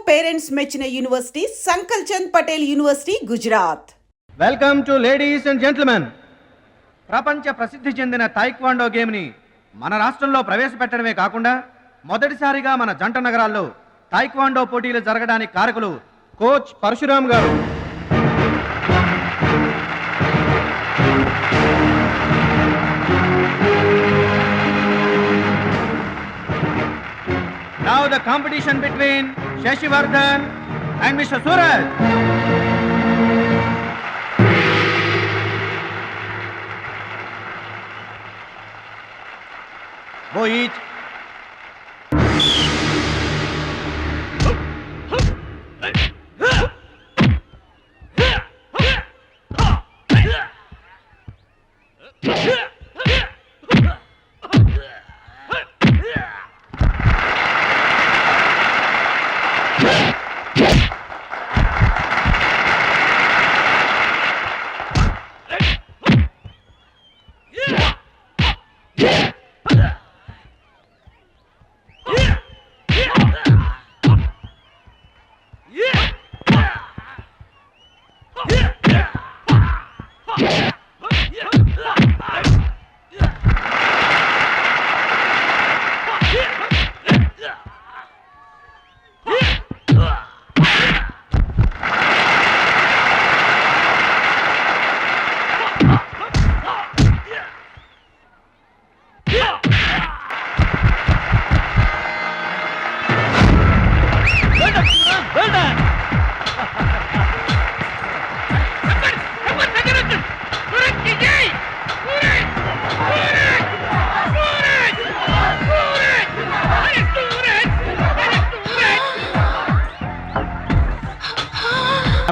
Parents మెచ్చిన university Sankal Chand Patel university Gujarat. Welcome to ladies and gentlemen. ప్రపంచ ప్రసిద్ధి చెందిన టైక్వాండో గేమ్ని మన రాష్ట్రంలో ప్రవేశపెట్టడమే కాకుండా మొదటిసారిగా మన జంట నగరాల్లో టైక్వాండో పోటీలు జరగడానికి కారకులు కోచ్ పరశురామ్ గారు. Now the competition between Shashivardhan and Mr. Suraj. Go each.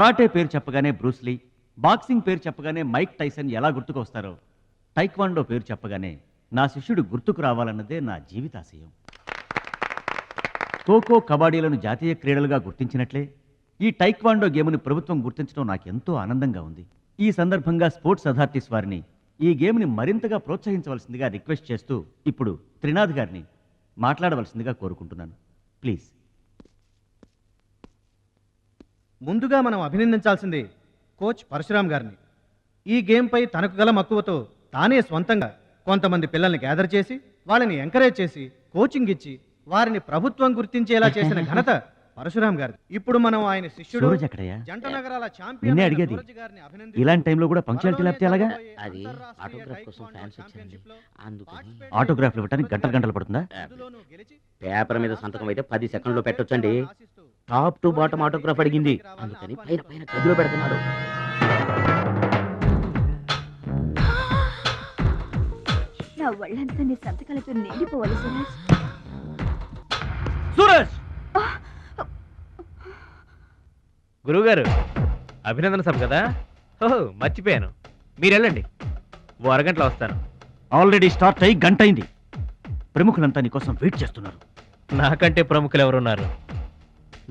Karate పేరు చెప్పగానే బ్రూస్లీ, బాక్సింగ్ పేరు చెప్పగానే మైక్ టైసన్ ఎలా గుర్తుకు వస్తారో, టైక్వాండో పేరు చెప్పగానే నా శిష్యుడు గుర్తుకు రావాలన్నదే నా జీవితాశయం. ఖోఖో, కబడ్డీలను జాతీయ క్రీడలుగా గుర్తించినట్లే ఈ టైక్వాండో గేమ్ని ప్రభుత్వం గుర్తించడం నాకెంతో ఆనందంగా ఉంది. ఈ సందర్భంగా స్పోర్ట్స్ అథారిటీస్ వారిని ఈ గేమ్ని మరింతగా ప్రోత్సహించవలసిందిగా రిక్వెస్ట్ చేస్తూ ఇప్పుడు త్రినాథ్ గారిని మాట్లాడవలసిందిగా కోరుకుంటున్నాను. ప్లీజ్. ముందుగా మనం అభినందించాల్సింది కోచ్ పరశురామ్ గారిని. ఈ గేమ్పై తనకు గల మక్కువతో తానే స్వంతంగా కొంతమంది పిల్లల్ని గ్యాదర్ చేసి వాళ్ళని ఎంకరేజ్ చేసి కోచింగ్ ఇచ్చి వారిని ప్రభుత్వం గుర్తించేలా చేసిన ఘనత పరశురామ్ గారి. ఇప్పుడు మనం ఆయన శిష్యుడు జంట నగరాల ఛాంపియన్ అడిగేది ఇలాంటి టైంలో కూడా పంక్చువాలిటీ లేకపోతే ఎలాగా? అది ఆటోగ్రాఫ్ కోసం ఫ్యాన్స్ వచ్చారండి, అందుకని. ఆటోగ్రాఫ్లు ఇవ్వడానికి గంటలు పడుతుందా? పేపర్ మీద సంతకం అయితే 10 సెకండ్లో పెట్టొచ్చండి. టాప్ టు బాటమ్ ఆటోగ్రాఫ్ అడిగింది, అందుకని పైన పైన గదిలో పెడుతున్నాడు. నా ఒళ్ళంతా నీ సంతకాలతో నిండిపోవాలి సురేష్. సూరజ్! గురువుగారు, అభినందన సభ కదా? ఓహో, మర్చిపోయాను. మీరు వెళ్ళండి, ఓ అరగంటలో వస్తాను. ఆల్రెడీ స్టార్ట్ అయ్యి గంట అయింది. ప్రముఖులంతా నీకోసం వెయిట్ చేస్తున్నారు. నాకంటే ప్రముఖులు ఎవరున్నారు?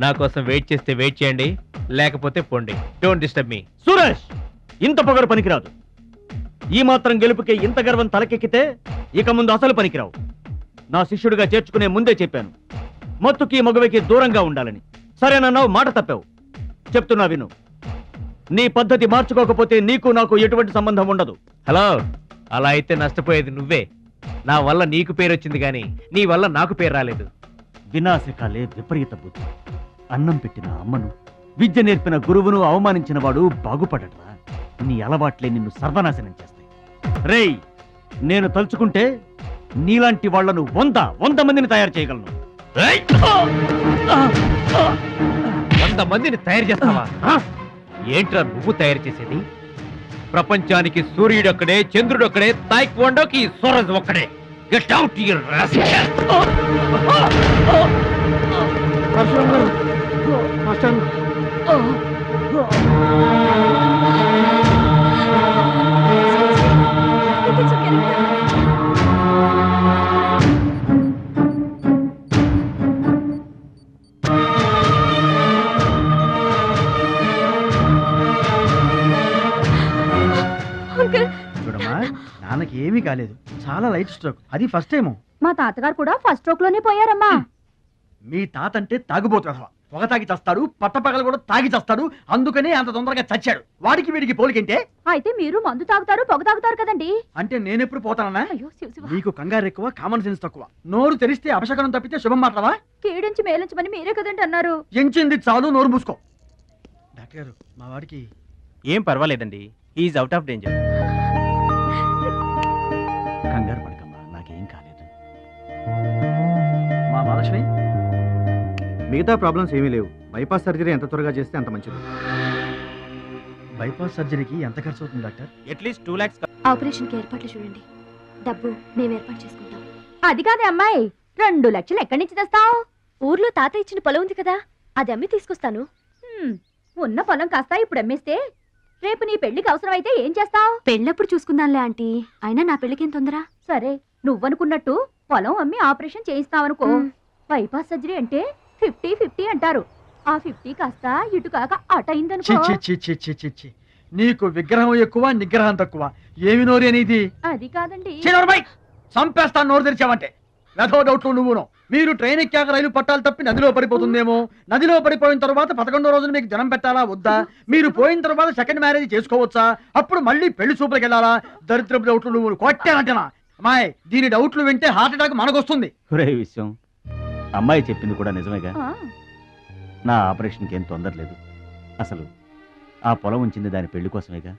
నా కోసం వెయిట్ చేస్తే వెయిట్ చేయండి, లేకపోతే పోండి. Don't disturb me. సూరజ్, ఇంత పొగరు పనికిరాదు. ఈ మాత్రం గెలుపుకే ఇంత గర్వం తలకెక్కితే ఇక ముందు అసలు పనికిరావు. నా శిష్యుడిగా చేర్చుకునే ముందే చెప్పాను, మత్తుకి మగవికి దూరంగా ఉండాలని. సరేనన్నావు, మాట తప్పావు. చెప్తున్నా విను, నీ పద్ధతి మార్చుకోకపోతే నీకు నాకు ఎటువంటి సంబంధం ఉండదు. హలో, అలా అయితే నష్టపోయేది నువ్వే. నా వల్ల నీకు పేరు వచ్చింది కానీ నీ వల్ల నాకు పేరు రాలేదు. వినాశకాలే విపరీత బుద్ధి. అన్నం పెట్టిన అమ్మను, విద్య నేర్పిన గురువును అవమానించిన వాడు బాగుపడట్రా. నీ అలవాట్లే నిన్ను సర్వనాశనం చేస్తాయి. రేయ్, నేను తలుచుకుంటే నీలాంటి వాళ్లను 100 మందిని తయారు చేయగలను. 100 మందిని తయారు చేస్తావా? ఏంట్రా నువ్వు తయారు చేసేది? ప్రపంచానికి సూర్యుడు ఒక్కడే, చంద్రుడు ఒక్కడే, టైక్వాండోకి సూరజ్ ఒక్కడే. Get out your rascal. చూడమ్మా, నాన్నకి ఏమీ కాలేదు, చాలా లైట్ స్ట్రోక్. అది ఫస్ట్ టైం. మా తాతగారు కూడా ఫస్ట్ స్ట్రోక్ లోనే పోయారమ్మా. మీ తాత అంటే తాగుబోతు. పొగ తాగి చస్తాడు, పట్టపగలు కూడా తాగి చస్తాడు. అందుకనే అంత తొందరగా చచ్చాడు. వాడికి వీడికి పోలికంటే. అయితే మీరు మందు తాగుతారు పొగ తాగుతారు కదండి. అంటే నేనెప్పుడు పోతానన్నా? అయ్యో శివ శివ. నీకు కంగారు ఎక్కువ, కామన్ సెన్స్ తక్కువ. నోరు తెరిస్తే అపశకనం తప్పితే శుభం మాట్లాడవా? కీడించి మేలించమని మీరే కదండి అన్నారు. ఎంచింది చాలు, నోరు మూసుకో. డాక్టర్ గారు, మా వాడికి ఏం పర్వాలేదండి, ఈజ్ అవుట్ ఆఫ్ డేంజర్. కంగారు పడకమ్మా, నాకేం కాలేదు. మా మహాలక్ష్మి మిగతా ప్రాబ్లమ్స్ ఏమీ లేవు. బైపాస్ సర్జరీ ఎంత త్వరగా చేస్తే అంత మంచిది. బైపాస్ సర్జరీకి ఎంత ఖర్చు అవుతుంది డాక్టర్? At least 2 lakhs. ఆపరేషన్ కి ఏర్పాట్లు చూడండి. డబ్బు మేము ఏర్పాటు చేసుకుంటాం. అది కాదే అమ్మాయి, 2 లక్షలు ఎక్కడి నుంచి తెస్తావు? ఊర్లో తాత ఇచ్చిన పొలం ఉంది కదా, అది అమ్మి తీసుకొస్తాను. ఉన్న పొలం కాస్త ఇప్పుడు అమ్మేస్తే రేపు నీ పెళ్లికి అవసరం అయితే ఏం చేస్తావు? పెళ్ళప్పుడు చూసుకుందాంలే ఆంటీ, అయినా నా పెళ్లికేం తొందర. సరే, నువ్వనుకున్నట్టు పొలం అమ్మి ఆపరేషన్ చేయిస్తావనుకో. బైపాస్ సర్జరీ అంటే 50-50 అంటారు. ఆ 50 కాస్త ఇటు కాక అటు అయిందనుకో. చి చి చి చి చి చి. నీకు విగ్రహం ఎక్కువ, నిగ్రహం తక్కువ. ఏమి నోరు అనేది? అది కాదండి. చంపేస్తాను నోరు తెరిచావంటే. వెధవ డౌట్లు నువ్వును. మీరు ట్రైన్ ఎక్కాక రైలు పట్టాలు తప్పి నదిలో పడిపోతుందేమో. నదిలో పడిపోయిన తర్వాత 11వ రోజున మీకు జనం పెట్టాలా వద్దా? మీరు పోయిన తర్వాత సెకండ్ మ్యారేజ్ చేసుకోవచ్చా? అప్పుడు మళ్ళీ పెళ్లి చూపులకు వెళ్ళాలా? దరిద్రపు డౌట్లు నువ్వు కొట్టానంటేనా? అమ్మాయి, దీని డౌట్లు వింటే హార్ట్ అటాక్ మనకొస్తుంది. ఒరే విషయం, అమ్మాయి చెప్పింది కూడా నిజమేగా. ఆ, నా ఆపరేషన్కి ఏం తొందర లేదు. అసలు ఆ పొలం ఉంచింది దాని పెళ్లి కోసమేగా.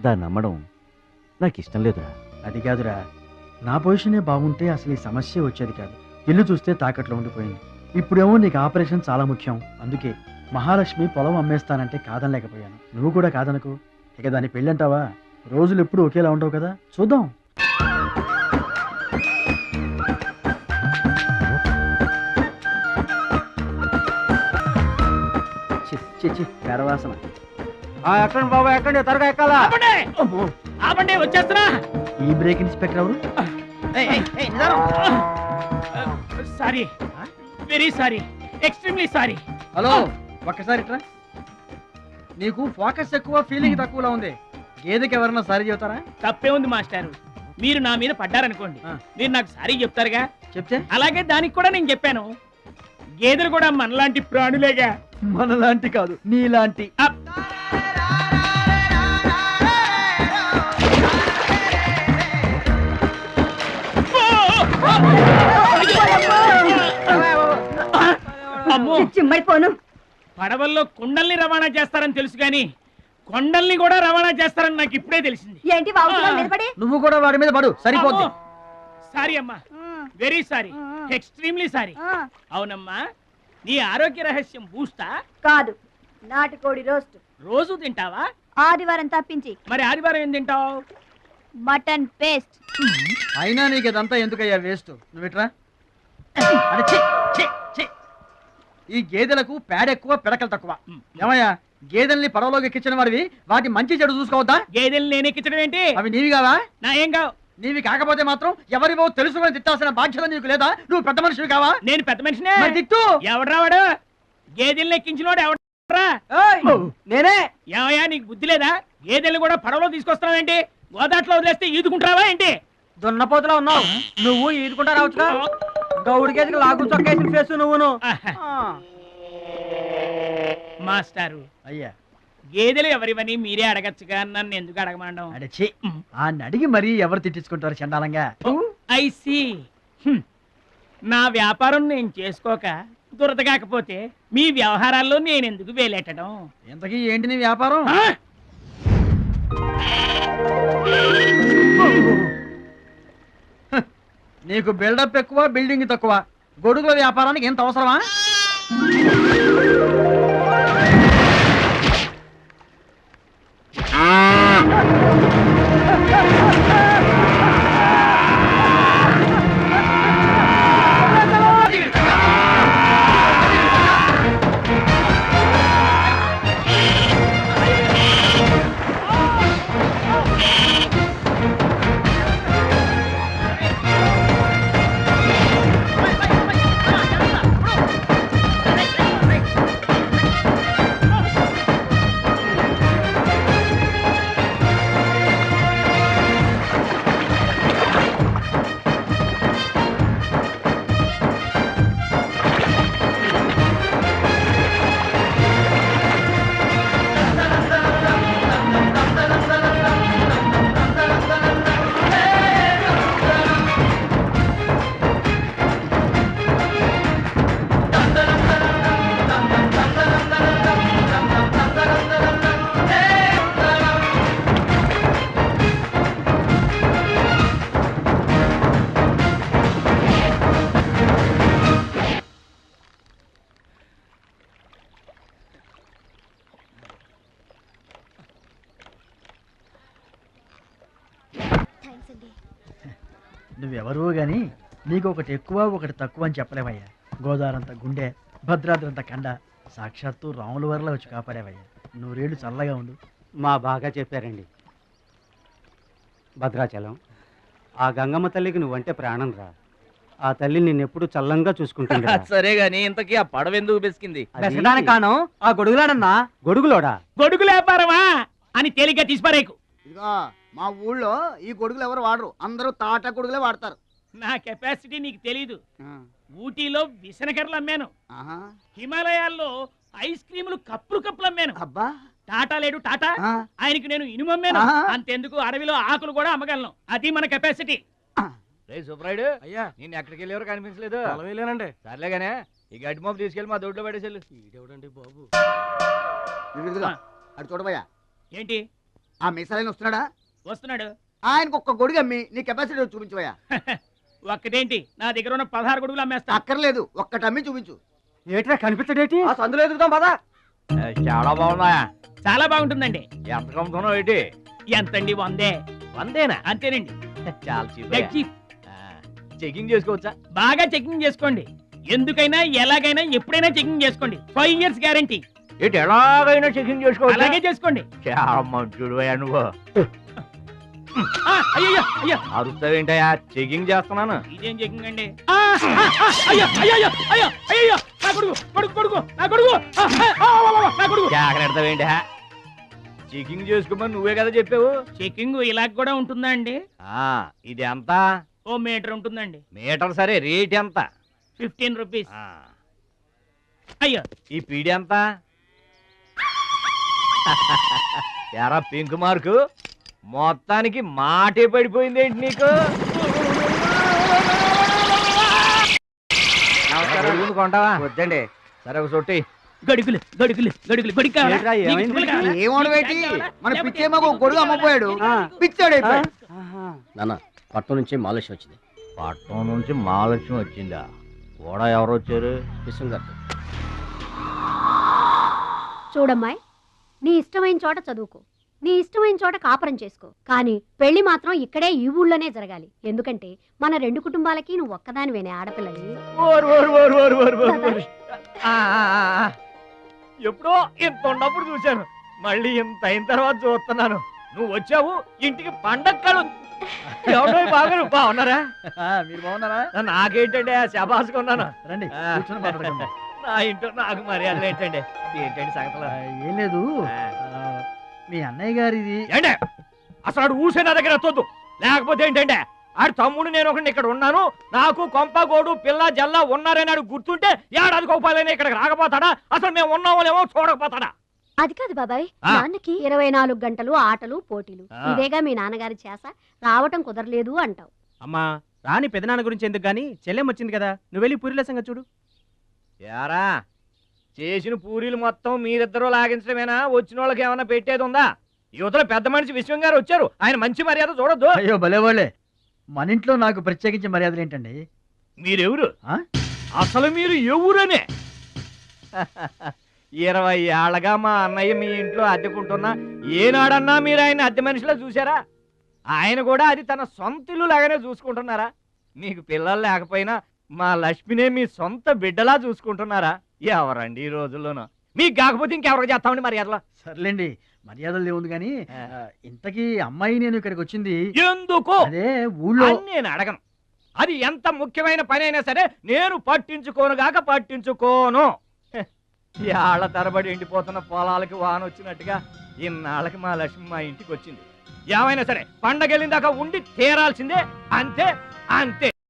దాన్ని నమ్మడం నాకు ఇష్టం లేదురా. అది కాదురా, నా పొజిషనే బాగుంటే అసలు ఈ సమస్య వచ్చేది కాదు. ఇల్లు చూస్తే తాకట్లో ఉండిపోయింది. ఇప్పుడేమో నీకు ఆపరేషన్ చాలా ముఖ్యం. అందుకే మహాలక్ష్మి పొలం అమ్మేస్తానంటే కాదనలేకపోయాను. నువ్వు కూడా కాదనకు. ఇక దాని పెళ్ళంటావా? రోజులు ఎప్పుడు ఒకేలా ఉండవు కదా, చూద్దాం. పెరవాసన. ఎక్కండి బాబా, ఎక్కండి, త్వరగా ఎక్కాలా. ఆపండి, వచ్చేస్తున్నా. ఈ బ్రేక్ ఇన్స్పెక్టర్ ఎవరు? Sorry, very sorry, extremely sorry. Hello, ఒక్కసారి ఇట్రా. నీకు ఫోకస్ ఎక్కువ, ఫీలింగ్ తక్కువలా ఉంది. గేదెకి ఎవరన్నా సారీ చెబుతారా? తప్పే ఉంది మాస్టారు. మీరు నా మీద పడ్డారనుకోండి, మీరు నాకు సారీ చెప్తారుగా. చెప్తే అలాగే దానికి కూడా నేను చెప్పాను. గేదెలు కూడా మనలాంటి ప్రాణులేగా. మనలాంటి కాదు, నీలాంటి. అప్. అమ్మో, చిమ్మైపోను. పడవల్లో కుండల్ని రవాణా చేస్తారని తెలుసు గాని కొండల్ని కూడా రవాణా చేస్తారని నాకు ఇప్పుడే తెలిసింది. ఏంటి బాగుతున్నావు నిలబడి? నువ్వు కూడా వాడి మీద పడు, సరిపోద్ది. సారీ అమ్మా, వెరీ సారీ, ఎక్స్ట్రీమ్లీ సారీ. అవునమ్మా, నీ ఆరోగ్య రహస్యం బూస్తా కాదు, నాటుకోడి రోస్ట్. రోజు తింటావా? ఆదివారం తప్పించి. మరి ఆదివారం ఏం తింటావు? Mutton paste. అయినా నీకు ఇదంతా ఎందుకయ్యా వేస్ట్. నువ్వు ఇట్రా. అరే, ఛీ, ఛీ, ఛీ. ఈ గేదెలకు పేడ ఎక్కువ, పిడకలు తక్కువ. ఏమయ్యా, గేదెల్ని పడవలోకి ఎక్కించిన వాడివి, వాటి మంచి చెడు చూసుకోవద్దా? గేదెలు నేను ఎక్కించడం ఏంటి? అవి నీవి కావా? నా ఏం కావు. నీవి కాకపోతే మాత్రం ఎవరివో తెలుసుకొని తిట్టాల్సిన బాధ్యత నీకు లేదా? నువ్వు పెద్ద మనిషివి కావా? నేను పెద్ద మనిషినే. మరి తిట్టు. ఎవడ్రా వాడు? గేదెల్ని ఎక్కించినోడు ఎవడ్రా? నేనే. ఏమయ్యా, నీకు బుద్ధి లేదా? గేదెల్ని కూడా పడవలో తీసుకొస్తున్నావేంటి? గోదాట్లో వదిలేస్తే ఈదుకుంటావా ఏంటి? దున్నపోతులో ఉన్నావు నువ్వు, ఈదుకుంటా రావచ్చుగా. గౌడి గేదెకి లాగు చొక్కేసిన ఫేస్ నువ్వును. మాస్టారు, అయ్యా, గేదెలు ఎవరివని మీరే అడగచ్చుగా, నన్ను ఎందుకు అడగమండం? అడచి ఆ అడిగి మరీ ఎవరు తిట్టించుకుంటారు చండాలంగా? I see. నా వ్యాపారం నేను చేసుకోక దురద కాకపోతే మీ వ్యవహారాల్లో నేను ఎందుకు వేలెట్టడం? ఇంతకీ ఏంటి నీ వ్యాపారం? నీకు బిల్డప్ ఎక్కువ, బిల్డింగ్ తక్కువ. గొడుగుల వ్యాపారానికి ఎంత అవసరమా? అండి. నువ్వెవరో గాని నీకు ఒకటి ఎక్కువ ఒకటి తక్కువ అని చెప్పలేవయ్యా. గోదావరంత గుండె, భద్రాద్రంత కండ, సాక్షాత్తు రాముల వారిలో వచ్చి కాపాడేవయ్యా. నూరేళ్ళు చల్లగా ఉండు. మా బాగా చెప్పారండి. భద్రాచలం, ఆ గంగమ్మ తల్లికి నువ్వంటే ప్రాణం రా. ఆ తల్లి నిన్నెప్పుడు చల్లంగా చూసుకుంటుంది. సరే గాని ఇంతకీ ఆ పడవ ఎందుకు బెసికింది? కాను ఆ గొడుగులాడన్నా. గొడుగులోడా? గొడుగు లేపారవా అని తేలిగ్గా తీసిపారేకు. ఇదిగో మా ఊళ్ళో ఈ గొడుగులు ఎవరు వాడరు, అందరూ తాటా గొడుగులే వాడతారు. నా కెపాసిటీ నీకు తెలీదు. ఊటీలో విసనకర్రలు అమ్మాను, ఆహా. హిమాలయాల్లో ఐస్ క్రీములు కప్పులు అమ్మాను. అబ్బా, టాటా లేడు టాటా, ఆ. ఆయనకి నేను ఇనుము అమ్మాను. ఆహా. అంతెందుకు అడవిలో ఆకులు కూడా అమ్మగలను. అది మన కెపాసిటీ. సుబ్రాయుడు అయ్యా, నేను ఎక్కడికి వెళ్ళేవారు కనిపించలేదు. వెళ్ళానండి. సర్లేగానే ఈ గడ్డి మోపు తీసుకెళ్ళి మా దొడ్లో పడేసేళ్ళు. ఈడెవడండి బాబు? ఇదిగో, అటు చూడబోయా. ఏంటి ఆ మిసలైన వస్తున్నాడా? వస్తున్నాడు. ఆయనకు ఒక్క గొడుగు అమ్మి నీ కెపాసిటీ చూపించబోయా. ఒక్కటేంటి, నా దగ్గర ఉన్న 16 గొడుగులు అమ్మేస్తా. అక్కర్లేదు, ఒక్కటి అమ్మి చూపించు. ఏట్రా కనిపించడేటి? ఆ సందులో ఎదుగుతాం పదా. చాలా బాగున్నాయా? చాలా బాగుంటుందండి. ఎంత కమ్ముతున్నావు ఏంటి? ఎంతండి? 100. 100 అంతేనండి. చాలా చీప్. Dead cheap. చెకింగ్ చేసుకోవచ్చా? బాగా చెకింగ్ చేసుకోండి. ఎందుకైనా ఎలాగైనా ఎప్పుడైనా చెకింగ్ చేసుకోండి. 5 years గ్యారంటీ. ఏంటి ఎలాగైనా చెకింగ్ చేసుకోవచ్చు? అలాగే చేసుకోండి. చాలా మంచుడు నువ్వు. అయ్యో అయ్యో, అరుస్తావేంటయా? చెకింగ్ చేస్తున్నాను. ఇదేం చెకింగ్ అండి? అయ్యో అయ్యో అయ్యో అయ్యో, నా కొడుకు కొడుకు కొడుకు నా కొడుకు, నా కొడుకు. జాగ్రత్తవేంటి? చెకింగ్ చేసుకోమని నువ్వే కదా చెప్పావు. చెకింగ్ ఇలా కూడా ఉంటుందా అండి? ఇది ఎంత? ఓ మీటర్ ఉంటుందండి. మీటర్ సరే, రేట్ ఎంత? 15 రూపీస్. అయ్యో, ఈ పీడి ఎంత? ఎరా పింక్ మార్కు, మొత్తానికి మాటే పడిపోయిందేంటి నీకు? కొంటావా? వద్దండి. సరే ఒక సొట్టి. గడుగులు గడుగులు గడుగులు గొడుగు కావాలా? ఏంట్రా, నీకు ఏమైంది? తువ్వలు కావాలా? ఏమోడబెట్టి నీకు కావాలా? మన లేకపోతే పిచ్చేమో ఒక గొడుగు అమ్మపోయాడు, పిచ్చాడు అయిపోయాడు. నాన్న పట్నం నుంచి మాలేష్ వచ్చింది. పట్నం నుంచి మహాలక్ష్మి వచ్చిందా? కూడా ఎవరు వచ్చారు? విశ్వంగారు. చూడమ్మాయి, నీ ఇష్టమైన చోట చదువుకో, నీ ఇష్టమైన చోట కాపురం చేసుకో, కానీ పెళ్లి మాత్రం ఇక్కడే ఈ ఊళ్ళోనే జరగాలి. ఎందుకంటే మన 2 కుటుంబాలకి నువ్వు ఒక్కదానివేనే ఆడపిల్లని. ఎప్పుడో ఇంత ఉన్నప్పుడు చూశాను, మళ్ళీ ఇంత అయిన తర్వాత చూస్తున్నాను. నువ్వు వచ్చావు ఇంటికి పండగ. ఎవడో బాగున్నారా? మీరు బాగున్నారా? నాకేంటండి శబాసుగా ఉన్నాను. రండి ఆ. కూర్చొని మాట్లాడుకుందాం. నా ఇంట్లో నాకు మర్యాదలు ఏంటండి? ఏంటండి సంగతులు? ఏం లేదు, మీ అన్నయ్య గారిది. ఏంటే అసలు ఆడు ఊసే నా దగ్గర వద్దు. లేకపోతే ఏంటంటే ఆడు తమ్ముడు నేను ఒకటి ఇక్కడ ఉన్నాను, నాకు కొంపగోడు పిల్ల జల్ల ఉన్నారని ఆడు గుర్తుంటే ఏడాది కోపాలని ఇక్కడికి రాకపోతాడా? అసలు మేము ఉన్నామోలేమో చూడకపోతాడా? అది కాదు బాబాయ్, ఆ. నాన్నకి 24 గంటలు ఆటలు పోటీలు. ఆ. ఇదేగా మీ నాన్నగారి చేస, రావటం కుదరలేదు అంటావు. అమ్మా రాని పెదనాన్న గురించి ఎందుకు గానీ, చెల్లెం వచ్చింది కదా, నువ్వు వెళ్ళి పూరిల సంగతి చూడు. యారా చేసిన పూరీలు మొత్తం మీరిద్దరూ లాగించడమేనా? వచ్చిన వాళ్ళకి ఏమైనా పెట్టేది ఉందా? యువతలో పెద్ద మనిషి విశ్వం గారు వచ్చారు, ఆయన మంచి మర్యాద చూడొద్దు. అయ్యో భలేవాళ్ళే, మన ఇంట్లో నాకు ప్రత్యేకించి మర్యాదలు ఏంటండి? మీరెవరు? ఆ? అసలు మీరు ఎవరనే? 20 ఏళ్ళగా మా అన్నయ్య మీ ఇంట్లో అద్దెకుంటున్నా ఏనాడన్నా మీరు ఆయన అద్దె మనిషిలో చూసారా? ఆయన కూడా అది తన సొంత ఇల్లు లాగానే చూసుకుంటున్నారా? మీకు పిల్లలు లేకపోయినా మా లక్ష్మినే మీ సొంత బిడ్డలా చూసుకుంటున్నారా? ఎవరండి ఈ రోజుల్లోనూ? మీకు కాకపోతే ఇంకెవరికి చేస్తామండి మర్యాదలో? సర్లేండి, మర్యాదలు ఏముంది కానీ ఇంతకీ అమ్మాయి నేను ఇక్కడికి వచ్చింది ఎందుకు అదే ఊళ్ళో. అని నేను అడగను. అది ఎంత ముఖ్యమైన పని అయినా సరే నేను పట్టించుకోను. ఏళ్ల తరబడి ఎండిపోతున్న పొలాలకి వాన వచ్చినట్టుగా ఇన్నాళ్ళకి మా లక్ష్మి మా ఇంటికి వచ్చింది. ఏమైనా సరే పండగ వెళ్ళిన దాకా ఉండి తీరాల్సిందే, అంతే అంతే.